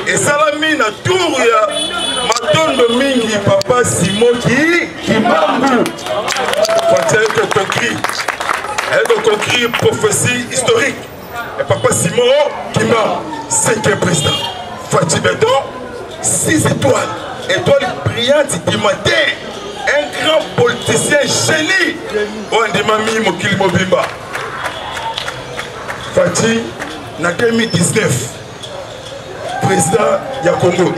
Et salami na tour ya matondo mingi papa Simon qui mambu. Elle a concret prophétie historique. Et papa Simon qui m'a 5e président. Fatih Beton 6 étoiles. Étoile brillante du matin. Un grand politicien génie. On dit Mami Mokili Mobimba. Fatih en 2019. Président du Congo,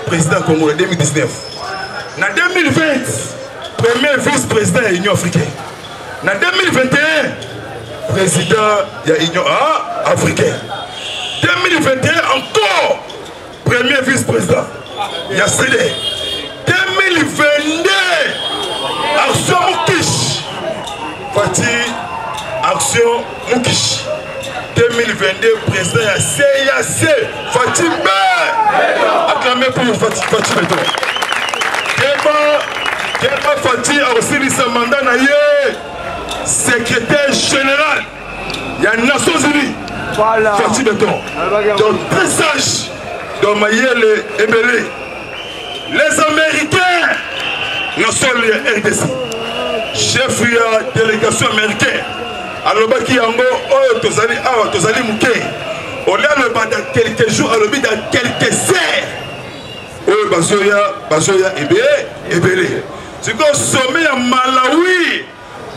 président Congo en 2019. En 2020, premier vice-président de l'Union africaine. En 2021, président de l'Union africaine. 2021 encore, premier vice-président. Il y a CD. 2022, Action Moukish. Fatih, Action Moukish. 2022, président de la CIAC, Fatih B. Acclamé pour Fatih Beton. Kéba Fatih a aussi son mandat, secrétaire général. Il y a les Nations Unies. Voilà. Fatih Beton. Donc, très sage, dans Mayele et Belé. Les Américains, nous sommes les RDC. Chef de la délégation américaine. Alors, il y a tozali mouké. On a le bas dans quelques jours, alors dans quelques heures. Oh, Bazoya, Ebele. C'est comme sommet à Malawi,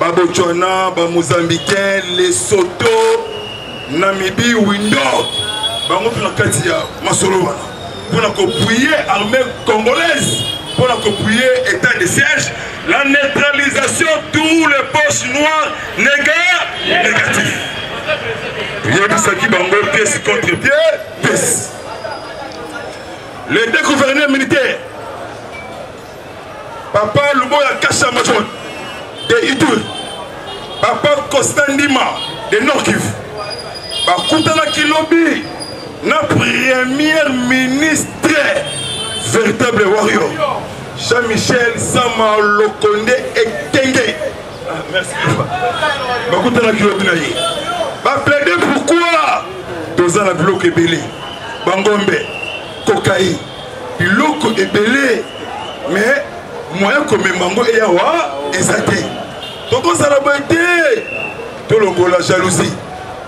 Babochona, Mozambicain, Lesotho, Namibie, Windhoek. Bango pour la Katia, Masolo. Pour la appuyer l'armée congolaise, pour la appuyer l'état de siège, la neutralisation de tous les postes noirs négatifs. Yabisaki Bango, pièce contre pièce. Les deux gouverneurs militaires, Papa Luboya Kasha Majon, de Idur, Papa Kostandima, de Nord-Kivu, Bakutana Kilobi, notre premier ministre, véritable warrior, Jean-Michel Sama Lokonde et Kenge. Merci. Bakutana Kilobi Naye. Va plaider pourquoi tous la bloc est belé, Bangombe, Kokaï, Biloko est belé, mais moyen comme Mango et Yawa et Zate. Donc on s'en a été, tout le monde la jalousie,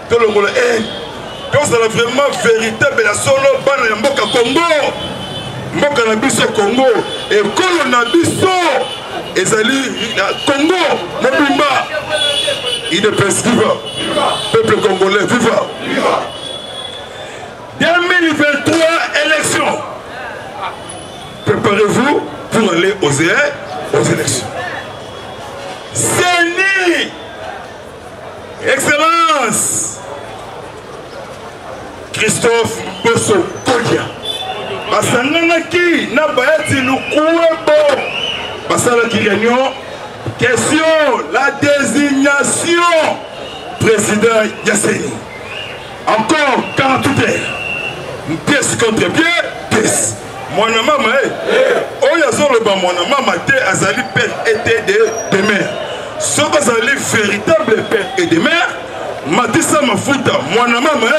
tout le monde la haine, donc ça a vraiment véritable la solo ban ya Mboka Congo, Mboka na biso Congo et Kolo na biso ezali Congo Mobimba. Il est viva. Peuple congolais, viva. 2023 élections. Préparez-vous pour aller aux élections. Séni, Excellence, Christophe Bosso Kodia. Basanganaki, Nabayati Lukuebo. Basanganaki réunion. Question, la désignation président Yasseni. Encore 48 heures. Pièce contre pièce. Mon maman, mon maman, Azali père était de mère. Ce que Azali véritable père et de mère, Matissa Mafuta, mwana mama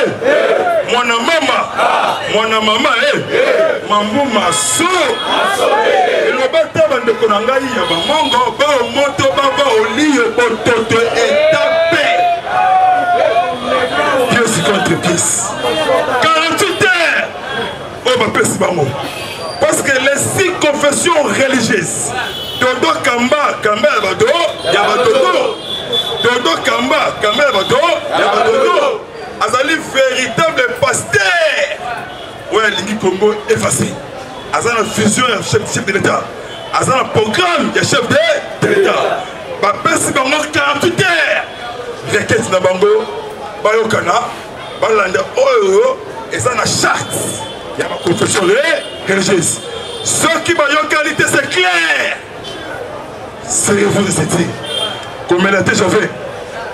mwana mama Mambu Maso elobata bande konangai ya bamongo ba moto baba oliyo bototo etape pièce contre pièce 48 heures oh ba pesi bango parce que les 6 confessions religieuses Dodo Kamba ya badodo Dodo Kamba ya badodo azali véritable pasteur ouais lingi Congo effacé azana fusion ya chef de l'État azana programme ya chef de l'État ba pesi bango 48 heures requête na bango bayokana balanda oyo ezana charte ya ba confession religieuse ceux qui bayokali c'est clair. Servez-vous de cette île. Comme elle a été Javé,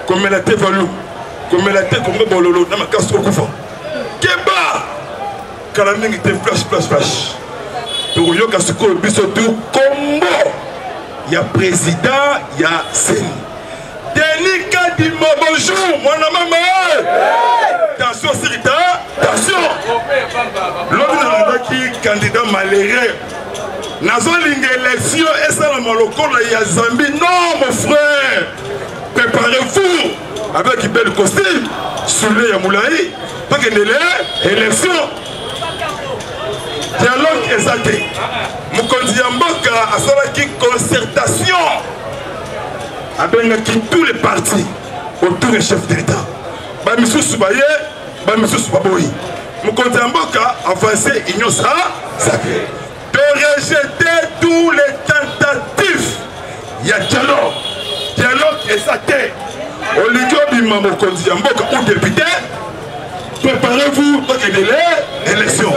comme elle a été Valou, comme elle a été Congo Bololo, dans ma casse au couvent. Keba Kalaming était flash. Pour Yoka Suko, Bissotou, Combo. Il y a président, il y a Seni. Denis Kadimo, bonjour, mon maman. Attention, Sirita, attention. L'homme qui candidat malheureux. Nazolinga élection et ça la malokola ya Zambie. Non mon frère, préparez-vous avec une belle costume sur les Yamoulaï, pas que l'élection. Dialogue exact. Mukonzi Yamboka a fait une concertation avec tous les partis autour du chef de l'État. Bamisou Soubaye, Bamisou Soubaboyi. Mukonzi Yamboka a avancé union sacrée. De rejeter tous les tentatives. Il y a dialogue exact. Oligio Bimamo Konzi Yamboka ou député, préparez-vous pour l'élection.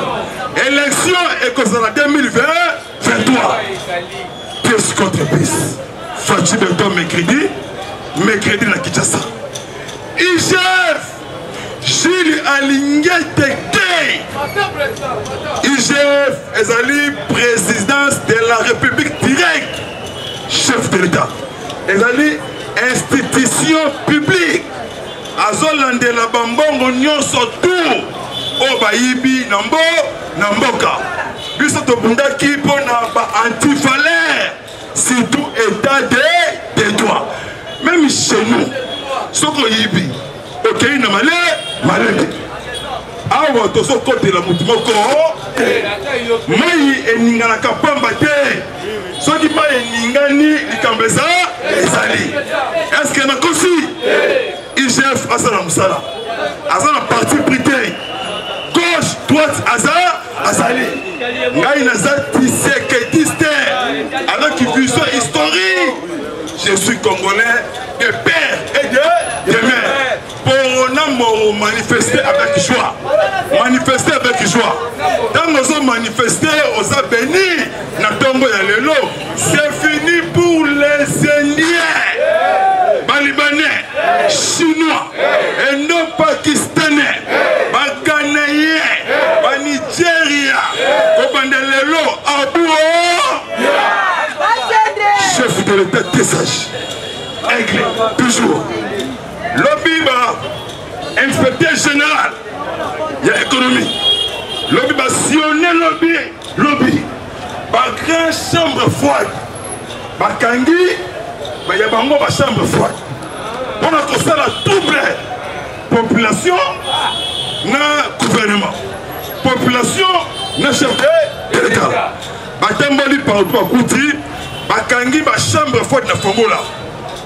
Élection et que ça 2020-23. Pièce contre pièce. Fatih Beton mercredi na Kinshasa. IGF Gilles Alingete Kei. IGF Ezali présidence de la République directe. Chef de l'État. Ezali institution publique. Azolande la bambongo nyonso tout. Obayibi Namboka. Biso to bundaki pona ba anti-valeur. Surtout état de droit. Même chez nous, soko yibi. Ok, na malade. Awa to soko de la mutumoko. Mai eningana kapamba te. Soki mai eningani likambeza ezali. Est-ce que na kosi? IGF Asana Moussala. Asana parti britannique. Gauche, droite, Azali. Ngai Nazati Seketiste. Avec une vision historique. Je suis congolais de père et de mère. Pour manifester avec joie. Manifester avec joie. Quand nous avons manifesté aux Abénis, c'est fini pour les Indiens, Libanais, Chinois, et non Pakistanais, Ghanéens, Nigeria, Kobandelelo, Abou, chef de l'État des sages, Aigle, toujours. Lobby, inspecteur général, il y a économie. Lobby, sionné lobby. Grande chambre froide. Bakangi, il y a une chambre froide. On a ça la double population, na gouvernement. Population, na chef de l'État. Batamboli par rapport à Kouti, Bakangi, ma chambre froide na Fongola.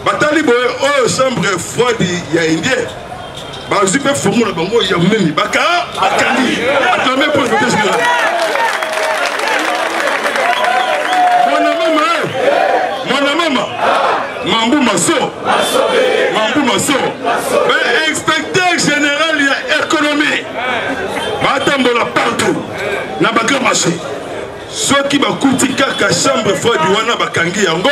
Batali boye oh chambre froide il y a indien. Ba aussi peut Fongola bango il y a même Bakangi. Attendez pour le général. Mon maman, Mambu Maso. Mais inspecteur général, il y a économie. Batambola partout. Na baga marché. Ceux qui va coûter kaka chambre froide du wana bakangi yango.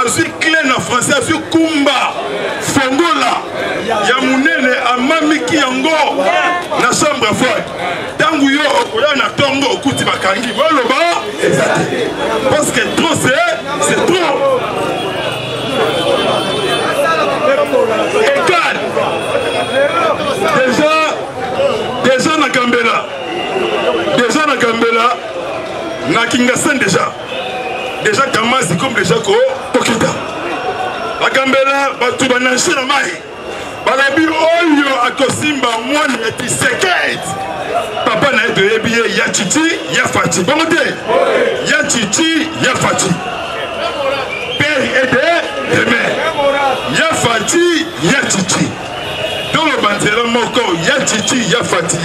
Azu clé na français, azu kumba. Fongola. Yamunene amamiki yango. Na chambre froide. Tangu yo okoya na tongo okuti bakangi. Woloba. Parce que trop c'est trop. Égal. Kingasan déjà Kamasi comme déjà Kokita Bakambela Batuba Nanshi na mai Balabi Oyo Akosimba Mwana Yati Sekait Papa na eto ebiye ya Chichi ya Fati Bongote ya Chichi ya Fati Père et de mère ya Fati ya Chichi dans le banzela moko ya Chichi ya Fati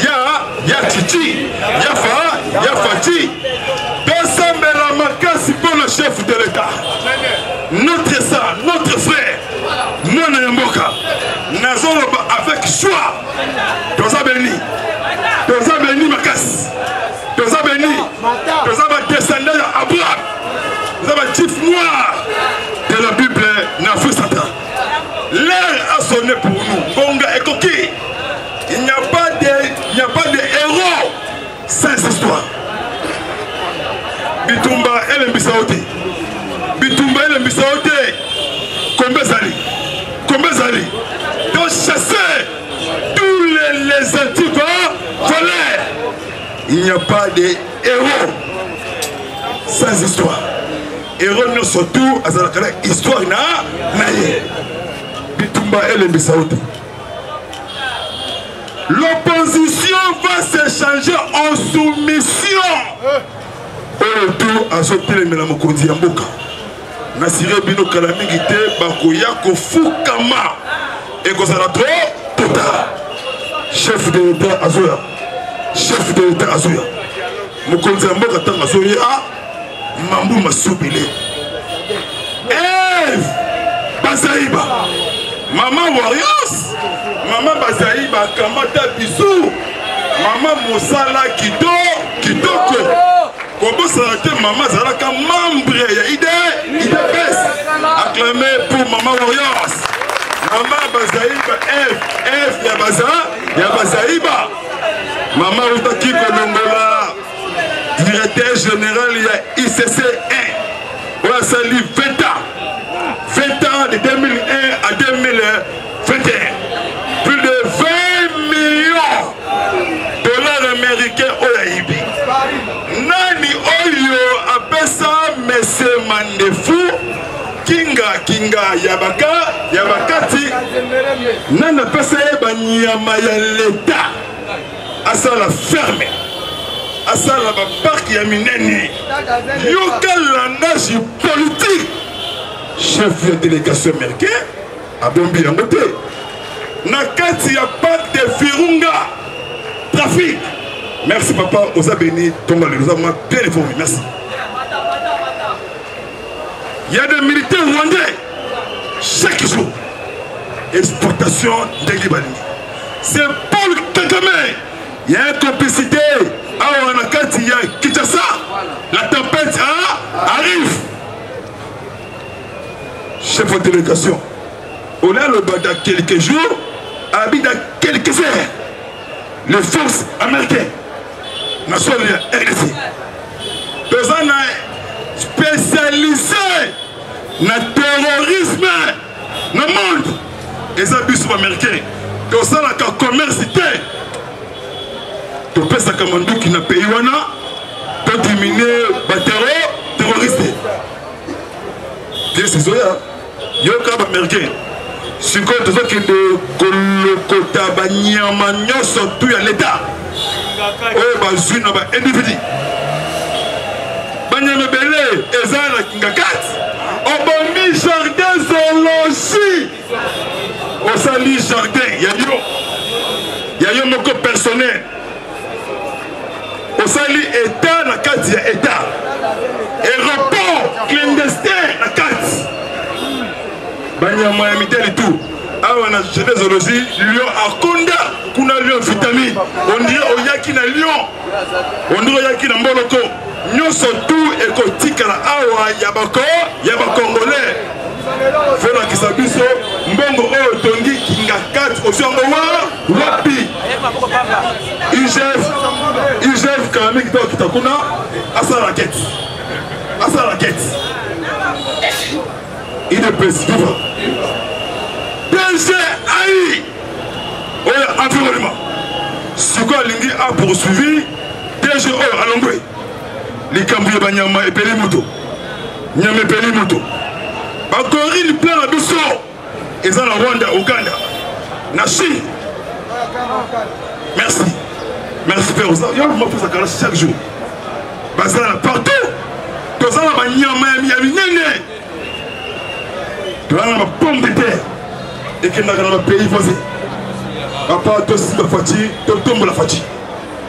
ya Chichi ya Fati Tosambela makasi pour le chef de l'État notre ça notre frère Mwana Yamboka Nazoloba avec choix Toza béni makasi Toza béni descendant Abraham Toza chief noir de la Bible Nafu Satan. L'heure a sonné pour nous. Bonga et Koki. Il n'y a pas de héros sans histoire. Bitumba et le Bissaote. Combien d'années donc chasser tous les antiques voleurs. Il n'y a pas de héros sans histoire. Héros nous surtout à la histoire naïe. Bitumba et le Bissaote. L'opposition va s'échanger en soumission. Au retour à sauter les Mélamokondi Yamboka. Nasire Bino Kalamingite Bakoya Kofukama. Et Kozalato Tota. Chef de l'État Azoya. Mokondi Yamboka Tang Azoya. Mambu Masoubile. Eve Bazaïba. Maman Warriors. Maman Bazaïba Kamata Bisou. Maman Moussala Kitoko. Comment ça a été maman Zalaka membre Ide acclamé pour Maman Warriors. Maman Bazaïba F Yabazaïba. Maman Outaki Kolongola. Directeur général il y a ICC 1. On a sali 20 ans de 2001 à 2021. Plus de 20 millions de dollars américains au Haïti. Nani Oyo apesa Mese Mandefu Kinga Yabakati Nana apesa Banyama ya l'État Asa la ferme Asa la parc Yamineni Yoka langage politique. Chef de délégation américain à Bombi Yangote Nakati ya parc de Virunga trafic. Merci papa, Osa béni, Tonga, nous avons bien informé, merci. Il y a des militaires rwandais, chaque jour, exportation d'Egibani. C'est Paul Kagame, il y a une complicité, à Wanakati, il y a Kinshasa, la tempête arrive. Chef de délégation, on a le bas dans quelques jours, habite dans quelques heures, les forces américaines. National RDC. Personne spécialisé dans le terrorisme dans le monde. Les abus américains. Personne qui a commerce. Tu peux ça comme un qui n'a payé pour diminuer les terroristes. Bien c'est ça. Il y a un américain. Si tu as qui de Kolokota Banyamagno surtout à l'État. Oh, bazou na ba individu. Banyame belé ezana kingakat. Obomi jardin zoologie. Osali jardin yayo moko personnel. Osali état na kati ya état. Aéroport clandestin na kati. Banyama ya miteli tout. Awa na zoologie lion akonda kuna lion vitamine on dirait oyaki na lion on dirait oyaki na mboloko nyonso tout ekotika na awa ya bakongolais fona kisabiso mbongo oyo tongi kinga 4 osongo wapi IGF kamik to kitakuna asa raquette il est président DGAI environnement. Ce qu'on a poursuivi, DGO à Longwe. les Cambriers Banyama et Pelimoto. Nyame Pelimoto. Bakori le plan à Bisso. Ils ont la Rwanda, Ouganda. Na Chine. Merci. Merci Père. Il y a un moment pour ça chaque jour. Bazala partout. Tous les Banyama et Nene. Tous les pommes de terre. Et qui n'a pas de pays voisin. Papa, toi aussi, la fatigue, tu tombes la fatigue.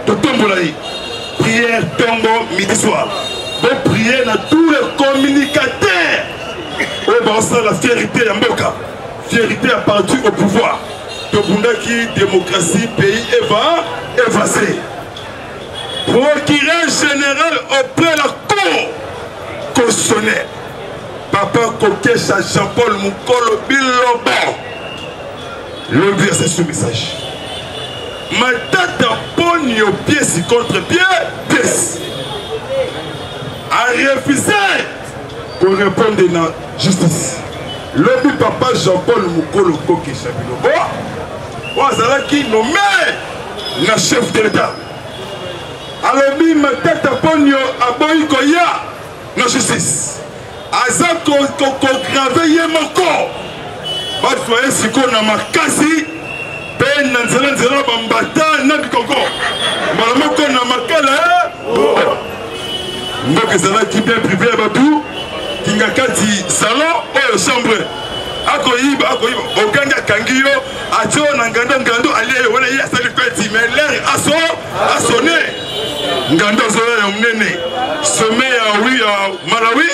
Tu tombes la vie. Prière, tombe, midi soir. Bon, prière dans tous les communicateurs. Oh, ben, ça, la fierté à Mboka. Fierté appartue au pouvoir. Tobundaki, démocratie, pays évasé. Procureur général auprès de la cour constitutionnelle. Papa Kokesha Jean-Paul Moukolo Bilobo. L'objet c'est ce message. Ma tête pogne au pièce contre pièce. A refusé pour répondre de la justice. L'objet papa Jean-Paul Moukolo Kokesha Bilobo. Wazala qui nommé le chef de l'État. Alors, ma tête pogne à Boïkoya la justice. Azako gravé Yemoko. Batfoye siko na makasi pe na nzela bambata na bikoko malamoko na makala ngokezala ki bien privé babu kingakati salon oyo chambre akoyiba oganga kangiyo atio na ngando aliye wala ya sali kweti mais l'air asonné ngando zola ya mnene sommet ya oui Malawi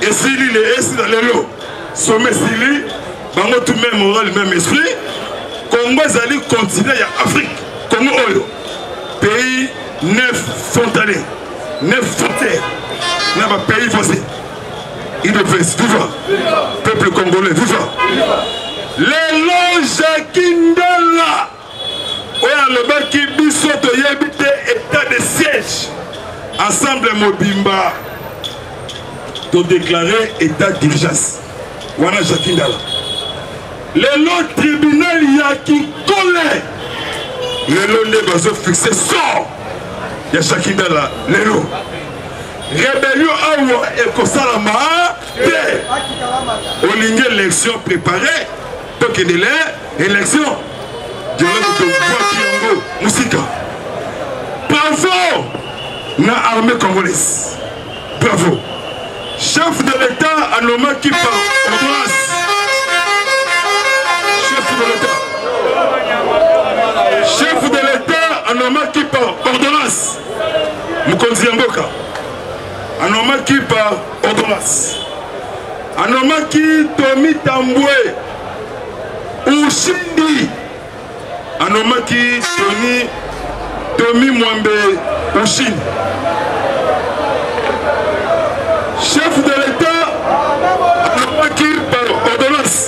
esili le esi dans lelo sommet Sili, bango tout même moral, même esprit. Congo zali continent ya Afrique. Congo oyo. Pays 9 frontaliers. 9 frontières. N'a pas pays français. Il le fait, viva. Peuple congolais, viva. Les loges Kindala. Oya le baki bisoto yebite état de siège. Ensemble Mobimba. De déclarer état d'urgence. Wana Jakindala. Le long tribunal yaki collé. Le long de bazo fixé sort. Ya Jakindala. Le long. Rébellion awa et kosalama. Olingue élection préparée. Toke de l'élection. Je vais te voir Kiongo. Moussika. Bravo. Na armée congolaise. Bravo. Chef de l'État a nommé qui par ordonnance. Chef de l'État a nommé qui par ordonnance. Mukonzi Mboka. A nommé qui par ordonnance. A nommé qui Tomi Tambwe. Ushindi. A nommé qui Tomi Mwambe Ushindi. Chef de l'État a nommé qui par ordonnance.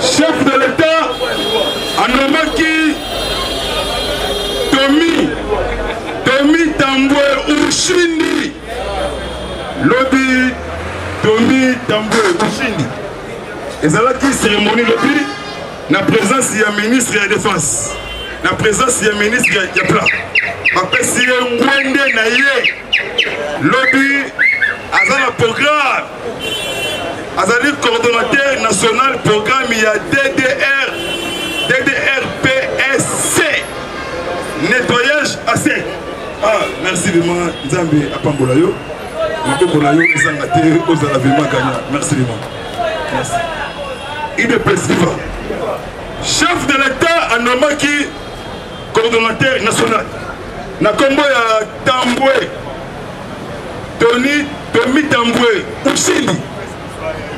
Chef de l'État a nommé qui Tomi Tambwe Ushindi. Lobby Tomi Tambwe Ushindi. Et c'est là qui cérémonie lobby. La présence du ministre de la Défense. La présence du ministre de la Plan. Après, si on lobby, Azala programme, Azali coordonnateur national programme, il y a DDRPSC, nettoyage à sec. Ah, merci vraiment, Nzambe Apambolayo. Merci vraiment. Merci. Il est président. Chef de l'État a nommé qui coordonnateur national. Na Combo ya Tambwe. Tomi Tambwe, Ushindi.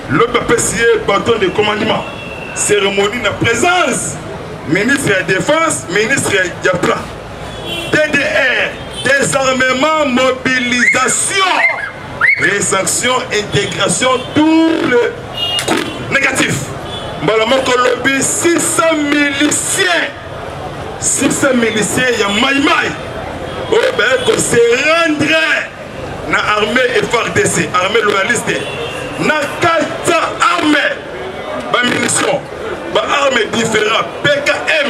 Le PPCA, bâton de commandement. Cérémonie de présence. Ministre de la Défense, ministre de la Plan. DDR, désarmement, mobilisation. Les sanctions, intégration, tout le négatif. Malamoko lobby, 600 miliciens. 600 miliciens, il y a Maïmaï. Oh ben, se rendre na armée FARDC, armée loyaliste, na kata armée, ba munitions, ba armée différentes, PKM,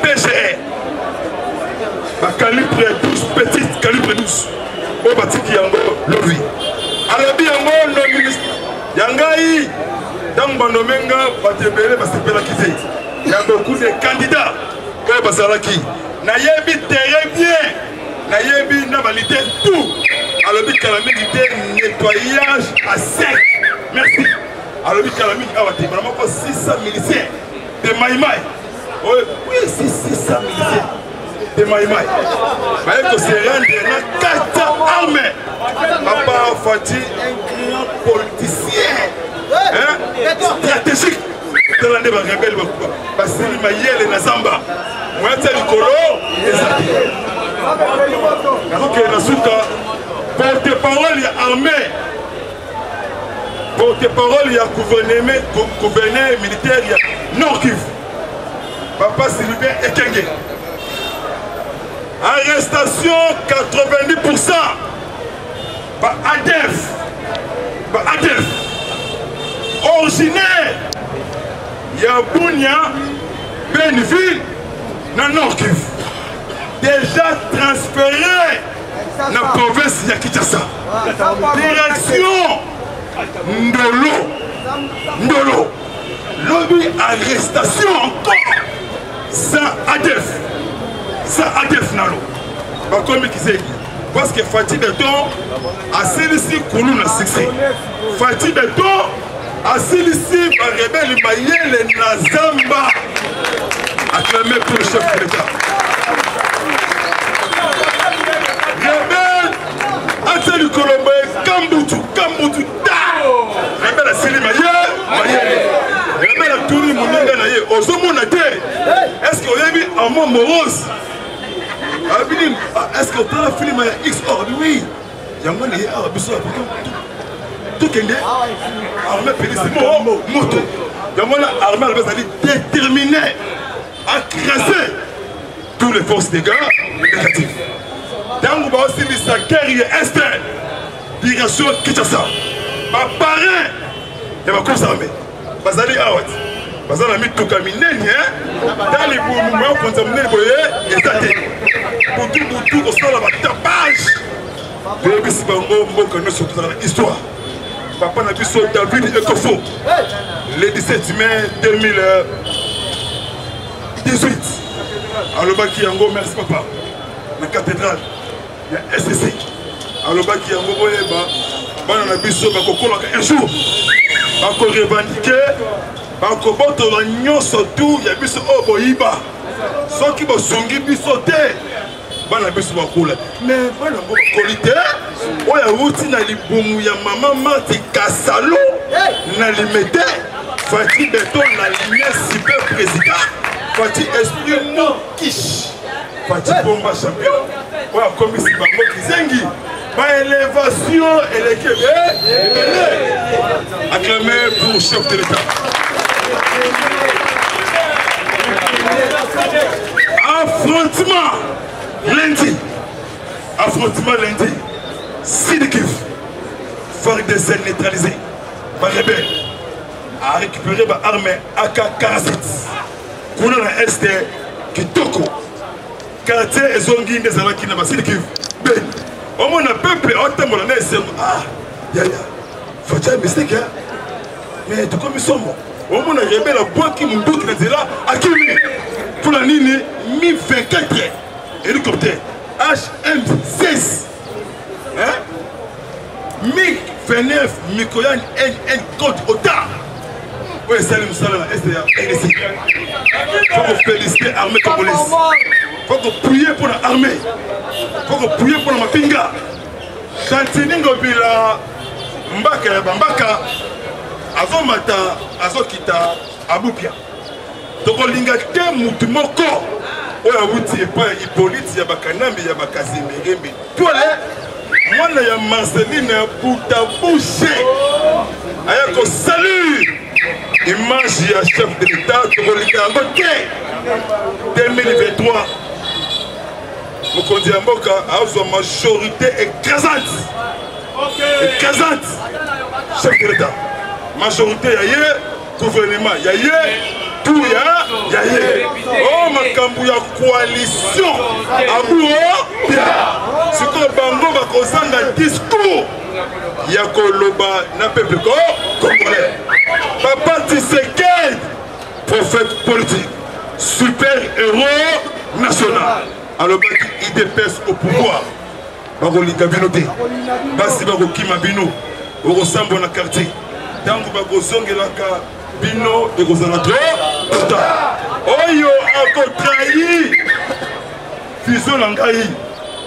PGE, ba calibre calibre 12 oyo batiki yango lobi alobi yango no ministre yangai ntango bandomenga bato ebele basepelaki te ya beaucoup de candidats oyo bazalaki nayebi très bien nayebi na balite tout alobi kala mingi te nettoyage à sec merci alobi kala mingi awa te bana moko 600 miliciens de maïmaï oui 600 miliciens de maïmaï baye kose rendre na 4 armées papa Fati un grand politicien stratégique dans les rebelles basili mayele na zamba moyata likolo ezali nakoke na suka porte-parole ya armée porte-parole ya gouverneur militaire ya Nord Kivu papa Sylvain Ekenge arrestation 90% par ADF originaire ya Bunia Benville na Nord Kivu déjà transféré dans la province de Kinshasa. Direction Ndolo. Lobby arrestation encore. Sans ADF Nalo. Comme qui c'est parce que Fati Beton a celle-ci Koulou na succès. Fati Beton a celle-ci par rebelle Mayele Nazamba. Acclamé pour le chef de l'État. Rebelle, Atseli Kolombe, Kambutu, da! Rebelle Asili Mayele. Rebelle a tourné mon nez naïe. Ozomo Nate. Est-ce qu'on a vu un mot morose? Est-ce qu'on a fait un X or oui? Yango naïe, Arabiso, tout kende. Armée Pélissimo, moto. Yango la armée Albazali déterminée à craser toutes les forces des gars négatives. Dans le aussi de sa guerre est direction Kinshasa. Ma parrain de ma course armée. Bazali Awad. Bazali a mis tout comme dans les mouvements qu'on a mené et étaté. Pour tout, on sort la tapage. De Bissibango, Mokano, surtout dans l'histoire. Papa n'a vu sur David Ekofo. Le 17 mai 2018. Alobaki Yango, merci papa. La cathédrale. Il y a SSC. Alobaki Yango, on a vu sur un jour. On a revendiqué. On a mis surtout. Il y a vu sur Oboïba. Ceux qui vont sonner, ils sont sautés. Mais voilà, qualité. On a outil na libomu ya maman Marti Kasalo na limité. Fati Beton na limé super président. Fati esprit non quiche. Fati Bomba champion. On a commis si bango kizengi. Ba élévation et l'équipe. Acclamé pour le chef de l'État. Affrontement lundi. Sidikif, Farid Desel neutralisé, par rebelle, a récupéré ma armée AK-47. Kuna na Est Kitoko, quartier et zongi des Alaki na Sidikif. Ben, au moins un peuple, autant mon année, c'est yaya, faut dire mistake, mais tout comme ils sont morts. Au moins un rebelle a bois qui m'ont dit qu'il était là, à qui pour la ligne 1024 hélicoptère HM16. MiG 29 Mikoyan N code OTA. Oui, salut Salam, SDA. Faut qu'on félicite l'armée congolaise. Faut qu'on prie pour l'armée. Faut qu'on prie pour la Mapinga. Tantiningo Bila Mbaka Bambaka Azomata Azokita Abupia. Donc on l'ingate Moutumoko. Oya wuti epa Hippolyte ya bakanambi ya bakazimirembi. Toi là, moi na ya Marceline Boutabouché. Ayako salut. Image ya chef de l'État Tongolika Ngoke 2023. Mokondi Mboka a une majorité écrasante. Écrasante. Chef de l'État. Majorité ya gouvernement ya tout ya ye. Oh makambu ya coalition abuo bien. Ce que bango va kozanga discours ya koloba na peuple congolais. Papa Tshisekedi, prophète politique, super héros national. Alors il dépasse au pouvoir. Bakolika bino te. Basi bakokima bino. Okosambo na quartier. Tango bakozongelaka bino ekozala trop tard. Oyo akotrahi fusion na ngai.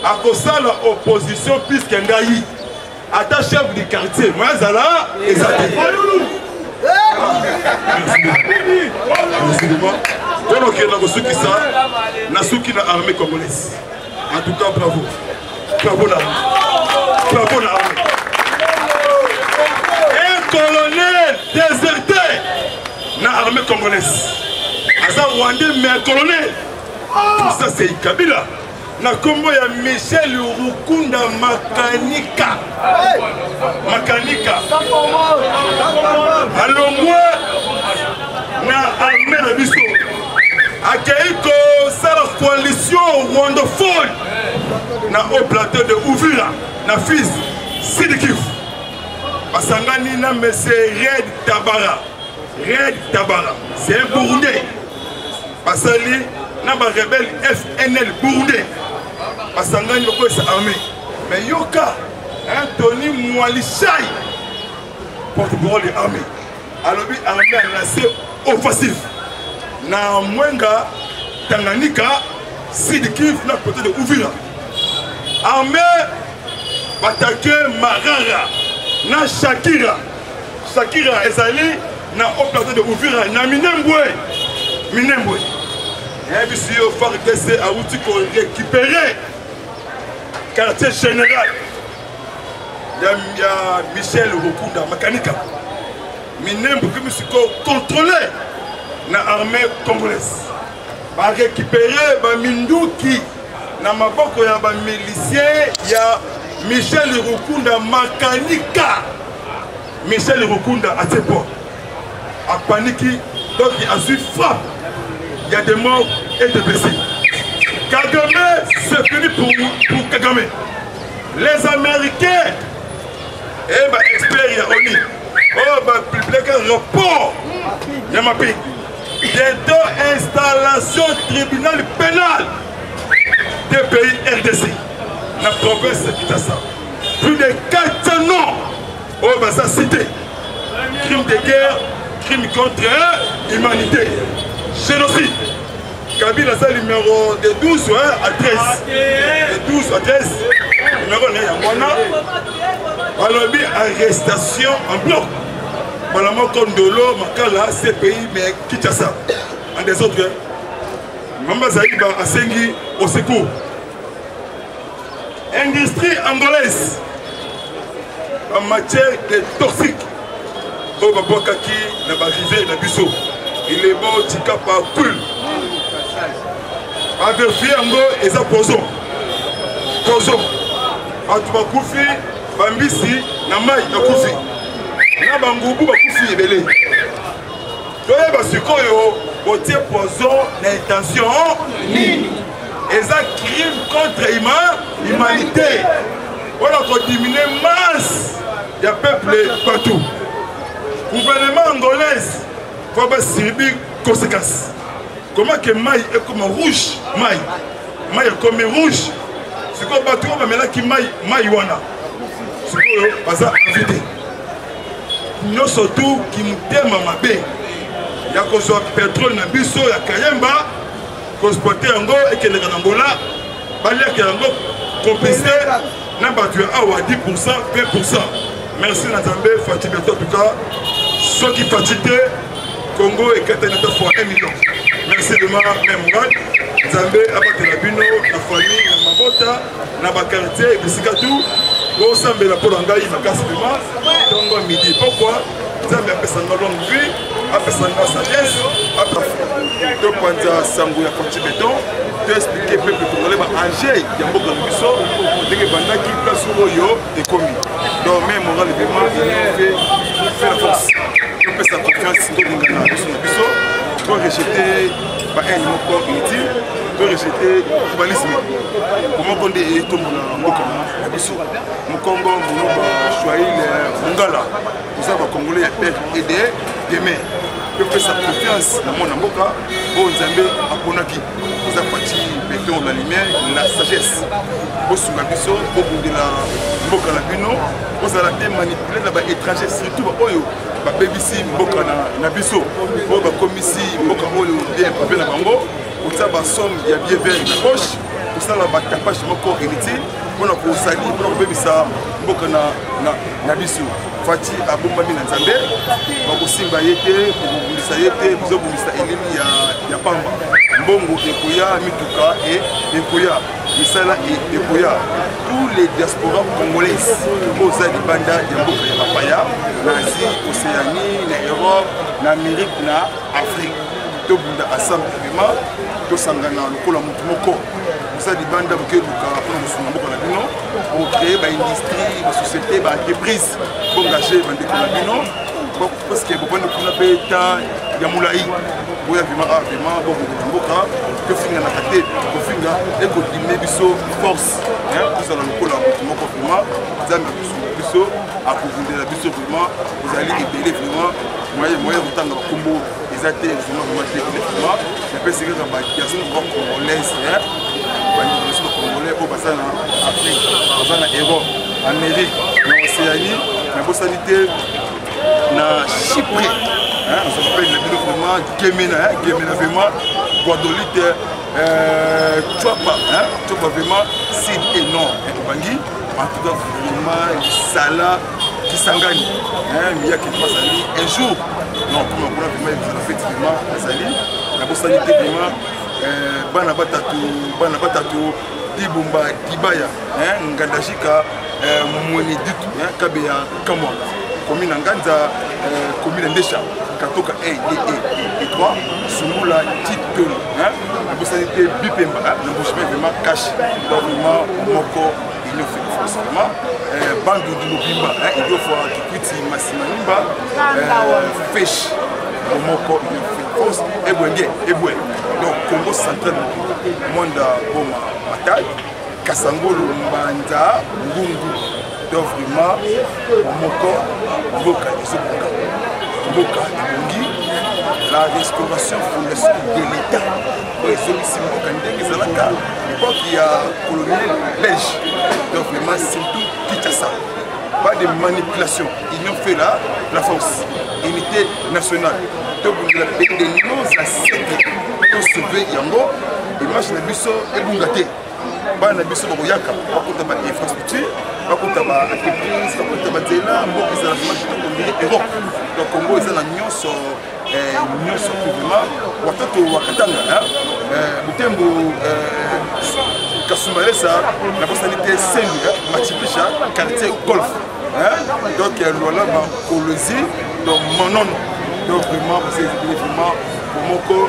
Akosala opposition puisque ngai ata chef du quartier. Moi zala ezate. Merci beaucoup. Donc na armée congolaise. En tout cas, bravo. Bravo l'armée. Un colonel déserté na armée congolaise. Aza Rwandais mais un colonel. Tout ça c'est Kabila. Na kombo ya Michel Rukunda Makanika. Alongwe na armée na biso. Akaiko sala coalition rwandophone na au plateau de Uvira na fils Sidikif. Basangani na monsieur Red Tabara. C'est un Burundais. Basali na ba rebelle FNL Burundais. Basangani ko sa armée. Mais yoka Anthony Mwalishai porte-parole de l'armée. Alors lui armée a lancé offensif. Na Mwenga Tanganyika Sidikif na côté de Uvira. Armée attaqué Marara na Shakira ezali na au plateau de Uvira na Minembwe. Et puis si au FARDC a outil pour récupérer quartier général. Il y a Michel Rukunda Makanika. Minembwe qui me contrôlé na armée congolaise. Va récupérer ba Minduki na maboko ya ba milicien ya Michel Rukunda Makanika. Michel Rukunda à Tepo. A paniqué, donc il a su frappe. Il y a des morts et des blessés. Kagame, c'est fini pour Kagame. Les Américains, et bah experts, oh bah public un rapport. Yamapi. Bientôt installation tribunal pénal des pays RDC. La province de Kinshasa. Plus de 400 noms. Oh bah ça cité. Crime de guerre, crime contre l'humanité. Génocide. Kabila ça numéro de 12 à 13. De 12 à 13. Numéro 9 à Mwana. Alors bien arrestation en bloc. Malama Kondolo, Makala, ces pays, mais Kinshasa. En des autres. Mamba Zaïba a Sengi au secours. Industrie angolaise. En matière de toxiques. Au Babakaki, na Barivé, na Bisso. Il est bon, Tika par pull. A vérifier en gros, et ça poson. A tuba Koufi, Bambisi, Namai, na Koufi. Na Bangoubou, Koufi, Ebele. Toye Basikoyo, botier poison, l'intention, ni. Et ça crime contre l'humanité. On a diminué masse. Il y a peuple partout. Gouvernement angolais, il faut subir conséquences. Comment que maille est comme rouge, maille est comme rouge. C'est comme bateau, mais là qui maille wana. C'est comme ça invité. Nous surtout qui nous t'aiment à ma baie. Il y a qu'on soit pétrole na biso, il y a Kayemba, qu'on spotte Ango et que les Angola, Balia qui Ango compensé, n'a pas tué à 10%, 20%. Merci Nazambé, Fatih en tout cas. Ceux qui fatiguent, Congo et Katanata fois 1 million. Merci de ma mémoire. Zambé, Abate la Bino, la famille, la Mabota, la quartier, et Bissikatou. Au Sambé, la Polangaï, la casse de masse. Tongo midi. Pourquoi Zambé a fait sa longue vie, a fait sa sagesse, a fait deux points de Sambou, à Fatih Béton. De expliquer au peuple congolais, Angers, il y a beaucoup de bisous, dès que Banda qui place au Royo est commis. Donc, même moral évidemment, il fait la force. On peut sa confiance dans le bisou. pour rejeter un mot inutile, pour rejeter le balisme. Comment on dit tout le monde mon Congo, mon Chouaïl, Mongala, pour ça, les Congolais peuvent aider demain. Ils peuvent faire sa confiance dans mon amboka, pour Nzambe à Ponaki. Vous avez parti, on la lumière, la sagesse. Pour Sungabiso, pour la Mboka la Bino, vous allez manipuler les étrangers, surtout Oyo. BBC mboka na biso po ba komisi mboka oyo bien pape na bango utsa ba somme ya bien vert na poche usala ba tapage moko inutile pona ko sali pona ko bebisa mboka na biso fati abombami na Nzambe ba ko simba yete ko bundisa yete bizo bundisa elimi ya pamba mbongo ekoya mituka et ekoya misala et ekoya tous les diasporas congolaises oza libanda ya mboka ya bapaya na Asie, Océanie, na Europe, na Amérique, na Afrique. Tout le monde ensemble, vraiment, tout sangana lokola mutu moko. Oza libanda boke luka pour nous mboka na bino, pour créer ba industrie, ba société, ba entreprise, pour engager ba ndeko na bino, parce que bopana kuna beta ya mulai. Boya vraiment bon mboka, que finga na kate, ko finga et ko dimé biso force, hein, tout ça lokola mutu moko vraiment, Nzambe biso à couvrir la biso vraiment, vous allez aider vraiment, moyen de temps dans combo, ils étaient vraiment vraiment, mais puis c'est que dans la diaspora congolaise, hein, les Congolais au bassin en Afrique, en Europe, en Amérique, en Océanie, mais pour sanité, na Chypre, hein, on s'appelle le bureau vraiment Gemena vraiment, Guadolite, Chouapa, hein, Chouapa vraiment, c'est énorme, Bangui. En tout cas, vraiment, Sala, Kisangani, Mia qui passe un jour. Non, comme on a vraiment effectivement, Azali, la bonne sanité, vraiment, Banabatatou, Dibumba, Dibaya, Ngandajika, Moueniditu, Kabeya, Kamwa, commune Nganza, commune Ndesha, Katoka et 3, Sumula, Titolo, la bonne sanité, Bipemba, la bouche vraiment cash, donc vraiment, Moko. Il fait forcément bande de Lobimba, il doit faire Kikuiti Massimanimba, Fesh, Moko, il fait force, et Bwenge, et Bwe. Donc, Congo central, Mwanda Boma Bataille, Kasangolo Mbanda, Ngungu, donc vraiment, Moko, Boka, Boka, Bungi, la restauration fondation de l'État. L'époque, il y a colonial belge, donc vraiment surtout Kinshasa. Pas de manipulation, ils ont fait là la force, unité nationale. Donc le pays de nos ancêtres ont sauvé Yango, et moi je n'ai vu ça et Bungate. Pas na biso boyaka, pas contre ba infrastructure, pas contre ba entreprise, pas contre ba zela, mbo ezala vraiment Europe. Donc Congo ezala nyonso nyonso vraiment watoto wakatanga Butembo Kasumbalesa na posalité Senga Machipisha quartier golf donc voilà ma colosie donc Monon donc vraiment c'est vraiment Moko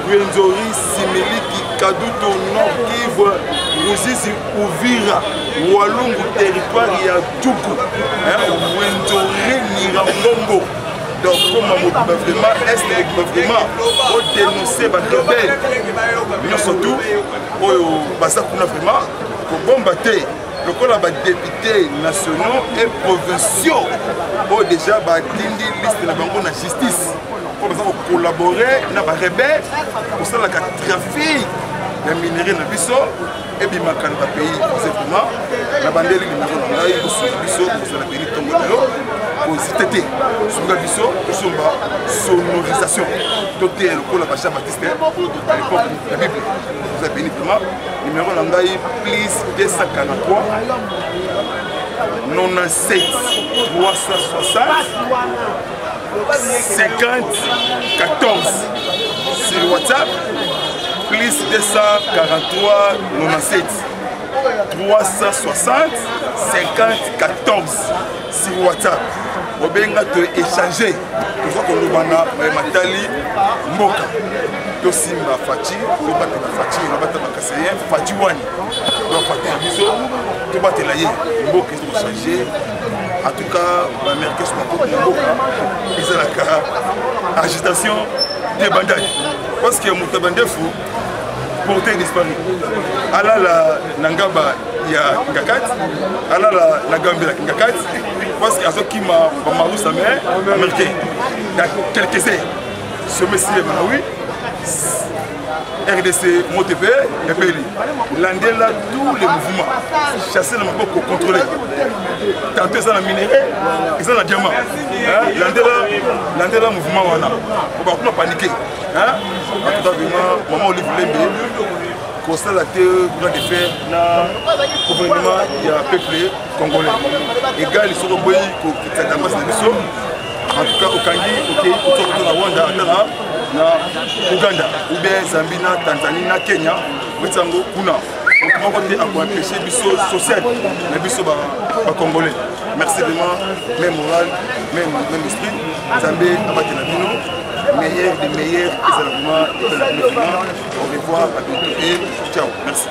Rwenzori Similiki Kaduto Nord Kivu Ruzizi Uvira Walungu territoire ya Djuku Rwenzori Nirangongo. Donc, comme vraiment, est vraiment pour dénoncer les rebelles, mais surtout, pour vraiment combattre les députés nationaux et provinciaux pour déjà dindi liste de la justice pour collaborer avec les rebelles pour ça le trafic de minerais dans biso et bien dans le pays exactement la bandelle de minerais dans biso pour la pays tongolais pour citer sunga biso kusumba sonorisation doté le ko la bacha Baptiste à l'époque la Bible vous avez béni vraiment numéro langai please 243 97 360 50 14 sur WhatsApp plus 243 97 360 50 14 sur WhatsApp. On va échanger. Nous avons Matali Moka. Nous avons Fati, nous avons Fati, nous avons Kassayen, Fati Wani. Nous avons Fati Biso, nous avons Laye. Moka est échangé. En tout cas, la mère qui est Moka, ils ont la agitation. débandade. Parce que mon tabandefou, porté disparu. Alors la Nangaba, il y a Ngakat. Alors la Gambie, il y a Ngakat. Parce que à ce qui m'a marou sa mère, américain. Il y a quelques années, ce monsieur Manaoui, RDC, MOTP, et pays. L'Andela, tous les mouvements, chasser le maboko, contrôler. Tantôt, ça la minerai, et ça la diamant. L'Andela, mouvement, on a. On va paniquer. Maman Olive Lembe, constat la terre, plan de faire, le gouvernement, il y a un peuple congolais. Les gars, ils sont au pays, qui sont dans la en tout cas, au Kangi, au Rwanda, au Ouganda, ou bien Zambie, Tanzanie, Kenya, Wetsango, Kuna. Comment côté à empêcher le social, mais le Congolais. Merci vraiment, même moral, même esprit. Zambie, Abatenabino, meilleur des meilleurs, et au revoir, à bientôt et ciao. Merci.